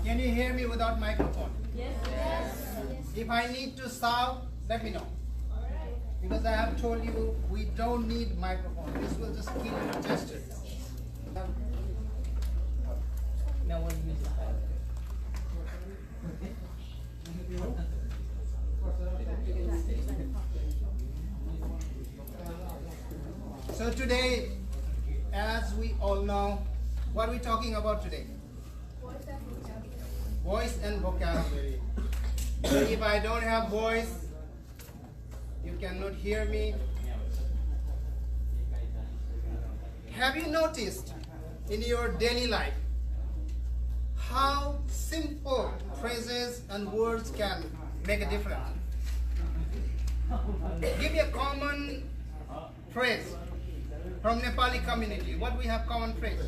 Can you hear me without microphone? Yes. If I need to shout, let me know. Because I have told you we don't need microphone. This will just keep you tested. No one uses that. So today, as we all know, what are we talking about today? Voice and vocabulary. So if I don't have voice, you cannot hear me. Have you noticed in your daily life how simple phrases and words can make a difference? Give me a common phrase from Nepali community. What we have common phrase?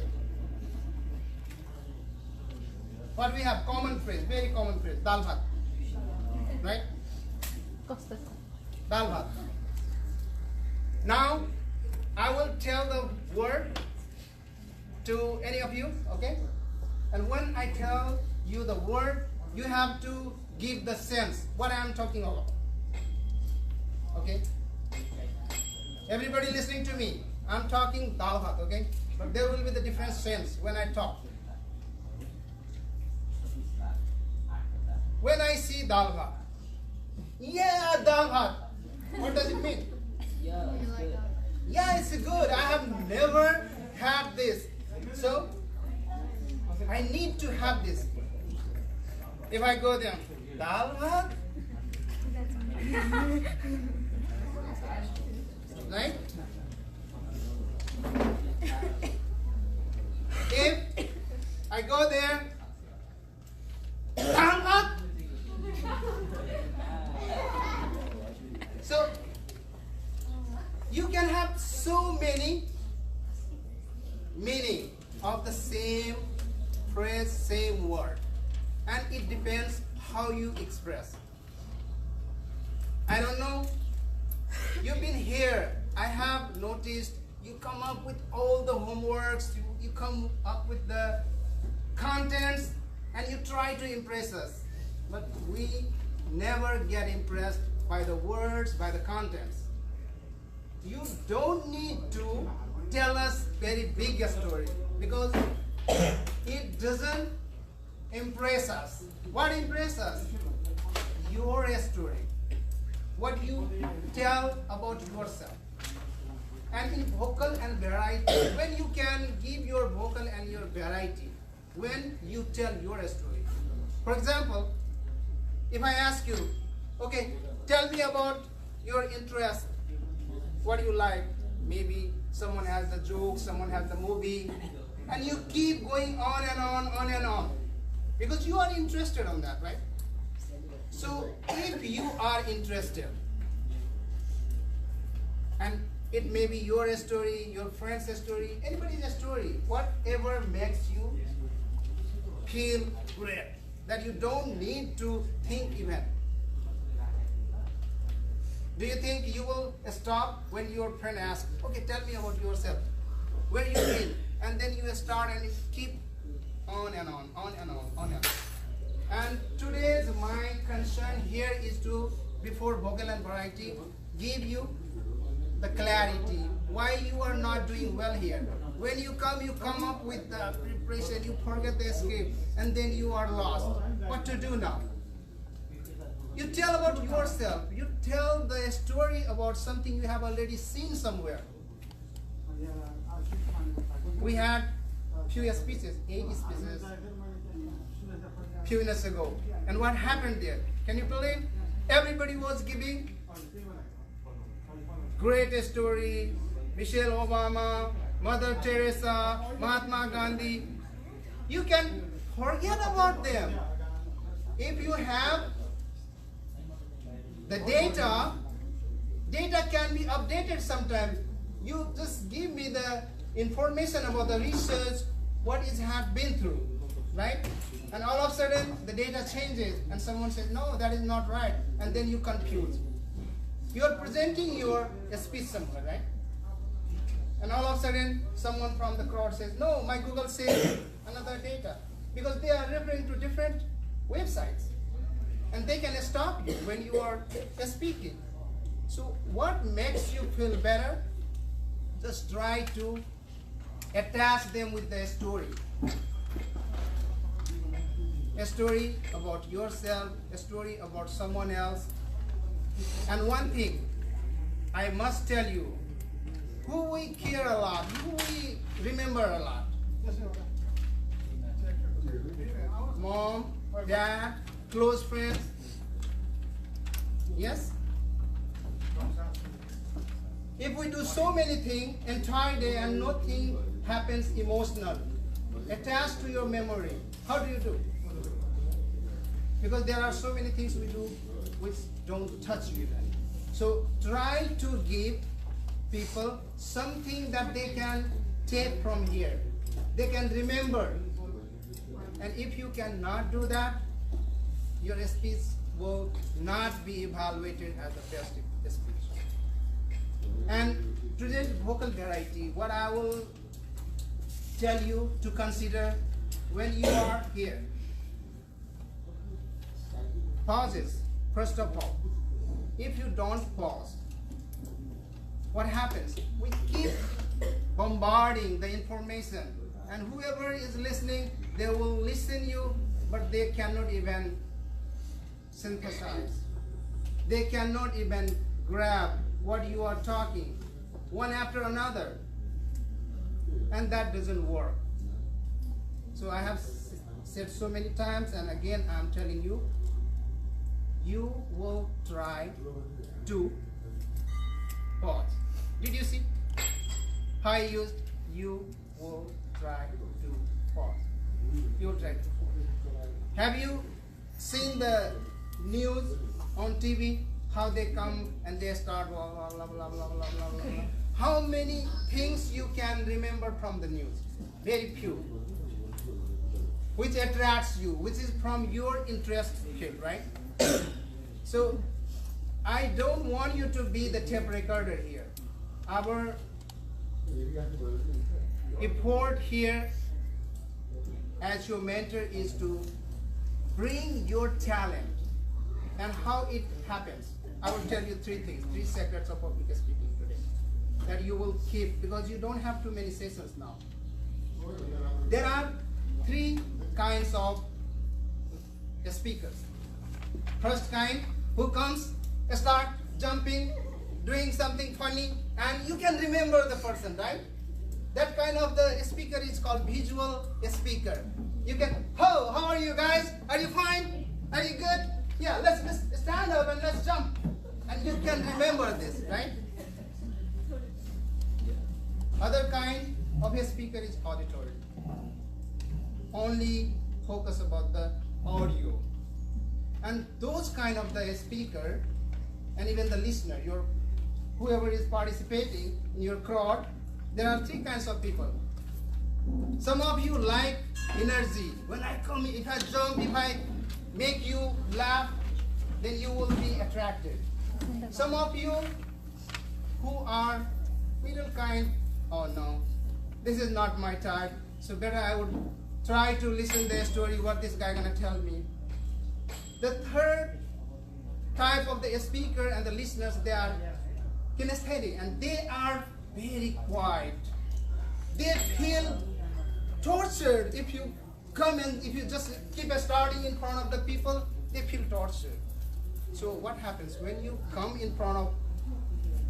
What we have common phrase, very common phrase, dal bhat. Right? Dal bhat. Now, I will tell the word to any of you, okay? And when I tell you the word, you have to give the sense what I am talking about. Okay? Everybody listening to me, I'm talking dal bhat, okay? But there will be the different sense when I talk. When I see dal bhat, yeah, dal bhat. What does it mean? Yeah. Yeah, it's good. I have never had this. So, I need to have this. If I go there, dal bhat? Right? If I go there, dal bhat? So, you can have so many meaning of the same phrase, same word. And it depends how you express. I don't know. You've been here. I have noticed you come up with all the homeworks, you come up with the contents, and you try to impress us. But we never get impressed by the words, by the contents. You don't need to tell us very big a story because it doesn't impress us. What impresses us? Your story. What you tell about yourself. And in vocal and variety, when you can give your vocal and your variety, when you tell your story. For example, if I ask you, okay, tell me about your interest. What do you like? Maybe someone has the joke, someone has the movie, and you keep going on and on, on and on. Because you are interested on that, right? So if you are interested, and it may be your story, your friend's story, anybody's story, whatever makes you feel great, that you don't need to think even. Do you think you will stop when your friend asks, okay, tell me about yourself, where you been? And then you start and you keep on and on, on and on, on and on. And today's my concern here is to, before vocal and variety, give you the clarity why you are not doing well here. When you come up with the preparation, you forget the script, and then you are lost. What to do now? You tell about yourself. You tell the story about something you have already seen somewhere. We had few speeches, 8 speeches, few minutes ago. And what happened there? Can you believe? Everybody was giving great story. Michelle Obama, Mother Teresa, Mahatma Gandhi. You can forget about them. If you have the data can be updated sometimes. You just give me the information about the research, what it has been through, right? And all of a sudden, the data changes, and someone says, no, that is not right, and then you confuse. You are presenting your speech somewhere, right? And all of a sudden, someone from the crowd says, no, my Google says another data. because they are referring to different websites. And they can stop you when you are speaking. So what makes you feel better? Just try to attach them with the story. A story about yourself, a story about someone else. And one thing, I must tell you, who we care a lot, who we remember a lot. Mom, dad, close friends. Yes? If we do so many things entire day and nothing happens emotional, attached to your memory, how do you do? Because there are so many things we do which don't touch you then. So try to give people something that they can take from here. They can remember. And if you cannot do that, your speech will not be evaluated as the best speech. And today's vocal variety, what I will tell you to consider when you are here. Pauses, first of all. If you don't pause, what happens? We keep bombarding the information, and whoever is listening, they will listen you, but they cannot even synthesize. They cannot even grab what you are talking, one after another, and that doesn't work. So I have said so many times, and again I'm telling you, you will try to pause. Did you see how I used you will try to pause? You will try to pause. Have you seen the news on TV? How they come and they start blah, blah, blah, blah, blah, blah, blah, blah. How many things you can remember from the news? Very few. Which attracts you, which is from your interest field, right? So I don't want you to be the tape recorder here. Our effort here as your mentor is to bring your talent. And how it happens, I will tell you three things, 3 secrets of public speaking today that you will keep, because you don't have too many sessions now. There are 3 kinds of speakers. First kind, who comes, start jumping, doing something funny, and you can remember the person, right? That kind of the speaker is called visual speaker. You can, oh, how are you guys? Are you fine? Are you good? Yeah, let's stand up and let's jump. And you can remember this, right? Other kind of a speaker is auditory. Only focus about the audio. And those kind of the speaker, and even the listener, whoever is participating in your crowd, there are 3 kinds of people. Some of you like energy. When I come, if I jump, if I make you laugh, then you will be attracted. Some of you who are middle kind, oh no, this is not my type, so better I would try to listen to the story, what this guy gonna tell me. The third type of the speaker and the listeners, they are kinesthetic, and they are very quiet. They feel tortured if you come and if you just keep starting in front of the people, they feel tortured. So what happens when you come in front of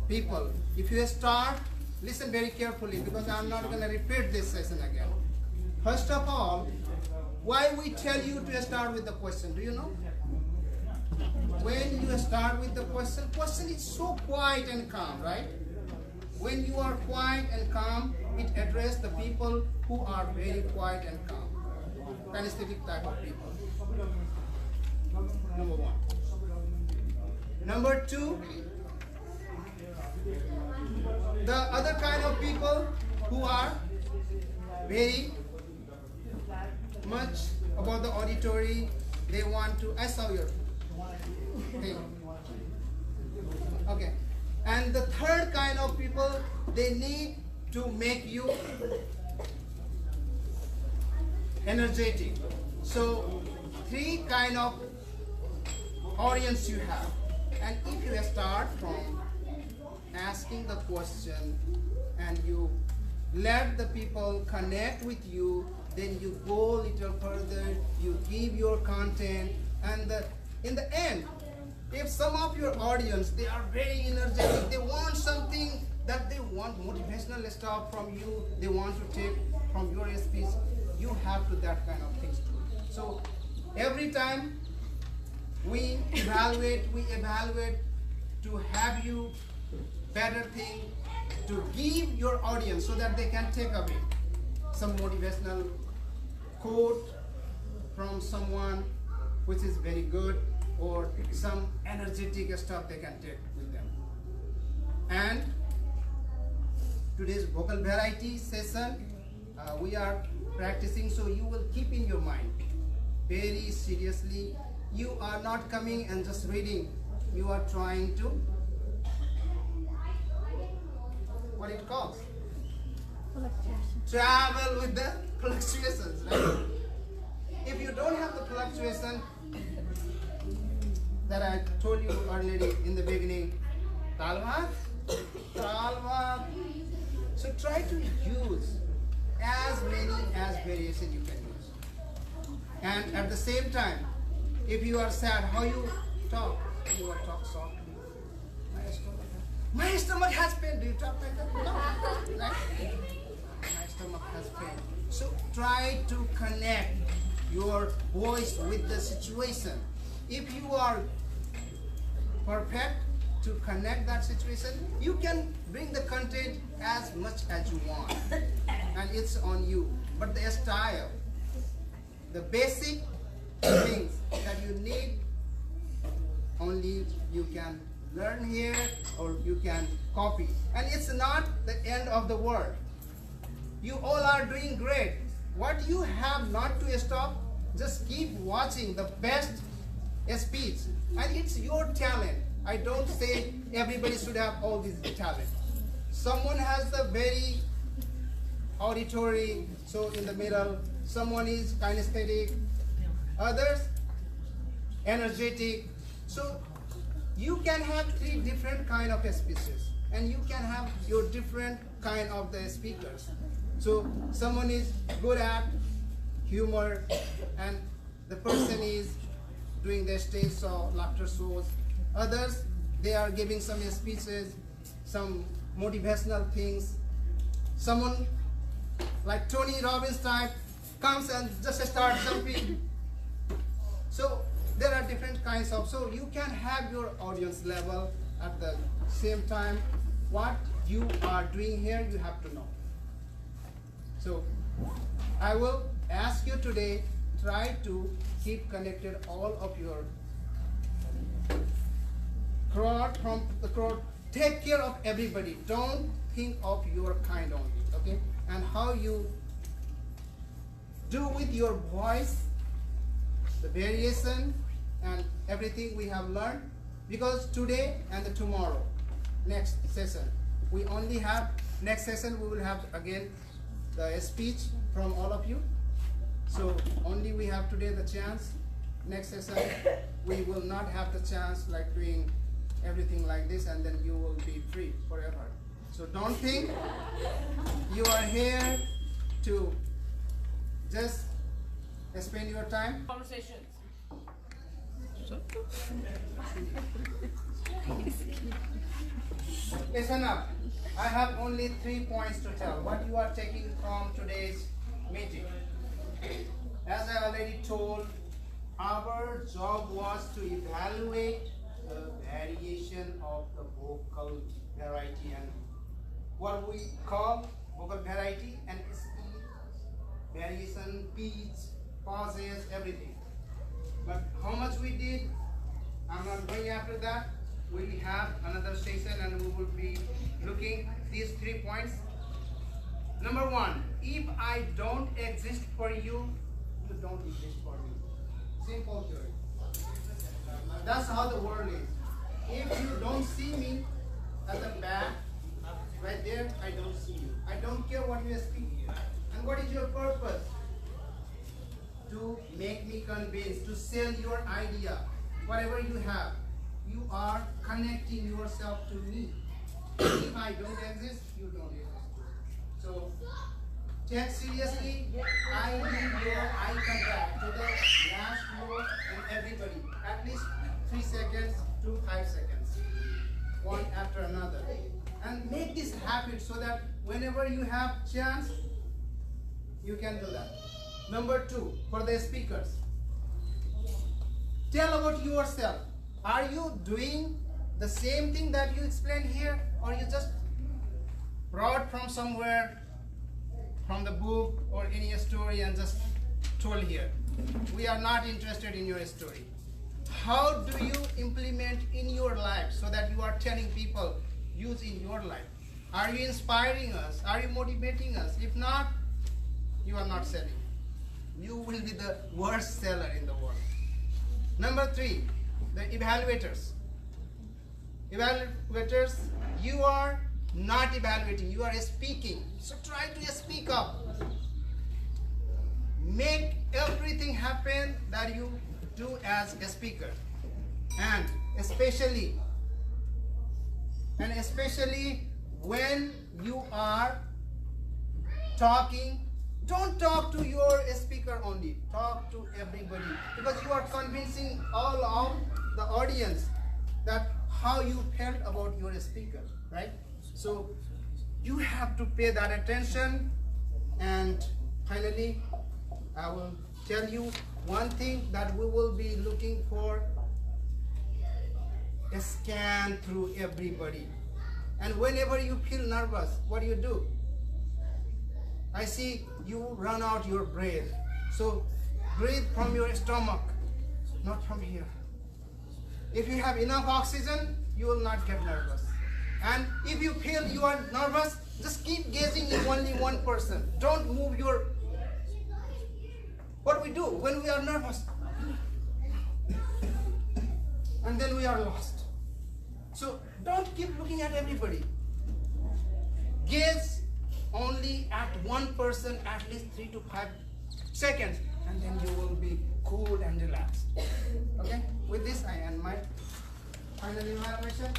people? If you start, listen very carefully, because I'm not going to repeat this session again. First of all, why we tell you to start with the question, do you know? When you start with the question is so quiet and calm, right? When you are quiet and calm, it addresses the people who are very quiet and calm. Kinesthetic type of people. Number 1. Number 2, the other kind of people who are very much about the auditory, they want to, I saw your thing. Okay. And the third kind of people, they need to make you energetic. So three kind of audience you have. And if you start from asking the question and you let the people connect with you, then you go a little further, you give your content, and in the end, if some of your audience, they are very energetic, they want something that they want motivational stuff from you, they want to take from your speech, you have to that kind of things too. So every time we evaluate to have you better thing to give your audience so that they can take away some motivational quote from someone which is very good, or some energetic stuff they can take with them. And today's vocal variety session, we are practicing, so you will keep in your mind very seriously. You are not coming and just reading, you are trying to, what it calls? Travel with the fluctuations, right? If you don't have the fluctuation that I told you earlier in the beginning, talvat, so try to use as many as variation you can use. And at the same time, if you are sad, how you talk? You are talk softly. My stomach has pain. Do you talk like that? No. Right? My stomach has pain. So try to connect your voice with the situation. If you are perfect to connect that situation, you can bring the content as much as you want. And it's on you. But the style, the basic things that you need, only you can learn here or you can copy. And it's not the end of the world. You all are doing great. What you have not to stop, just keep watching the best speech. And it's your talent. I don't say everybody should have all this talent. Someone has the very auditory, so in the middle, someone is kinesthetic, others energetic. So you can have three different kind of speeches, and you can have your different kind of the speakers. So someone is good at humor, and the person is doing the stage show, laughter shows. Others, they are giving some speeches, some motivational things. Someone like Tony Robbins type comes and just starts jumping. So there are different kinds of, so you can have your audience level at the same time. What you are doing here, you have to know. So I will ask you today, try to keep connected all of your crowd, from the crowd. Take care of everybody. Don't think of your kind only, okay? And how you do with your voice, the variation and everything we have learned. Because today and the tomorrow, next session, we only have, next session we will have again the speech from all of you. So only we have today the chance. Next session, we will not have the chance like doing everything like this, and then you will be free forever. So don't think you are here to just spend your time. Conversations. Listen up. I have only 3 points to tell. What you are taking from today's meeting. As I already told, our job was to evaluate the variation of the vocal variety and what we call vocal variety and speed, variation, pitch, pauses, everything. But how much we did, I'm not going after that. We have another session and we will be looking these 3 points. Number 1, if I don't exist for you, you don't exist for me. Simple theory. That's how the world is. If you don't see me at the back, right there, I don't see you. I don't care what you speak. And what is your purpose? to make me convinced, to sell your idea, whatever you have. You are connecting yourself to me. If I don't exist, you don't exist. So take seriously, I need your eye contact to the last row and everybody. At least 3 seconds to 5 seconds. One after another. And make this habit so that whenever you have chance, you can do that. Number 2, for the speakers. Tell about yourself. Are you doing the same thing that you explained here, or you just brought from somewhere, from the book or any story and just told here? We are not interested in your story. How do you implement in your life so that you are telling people use in your life? Are you inspiring us? Are you motivating us? If not, you are not selling. You will be the worst seller in the world. Number 3, the evaluators. Evaluators, you are not evaluating, you are speaking. So try to speak up. Make everything happen that you do as a speaker. And especially when you are talking, don't talk to your speaker only. Talk to everybody, because you are convincing all of the audience that how you felt about your speaker, right? So you have to pay that attention. And finally, I will tell you one thing that we will be looking for: a scan through everybody. And whenever you feel nervous, what do? I see you run out your breath. So breathe from your stomach, not from here. If you have enough oxygen, you will not get nervous. And if you feel you are nervous, just keep gazing in only one person. Don't move your... What we do when we are nervous? And then we are lost. So don't keep looking at everybody. Gaze only at one person at least 3 to 5 seconds, and then you will be cool and relaxed. Okay? With this, I end my final evaluation.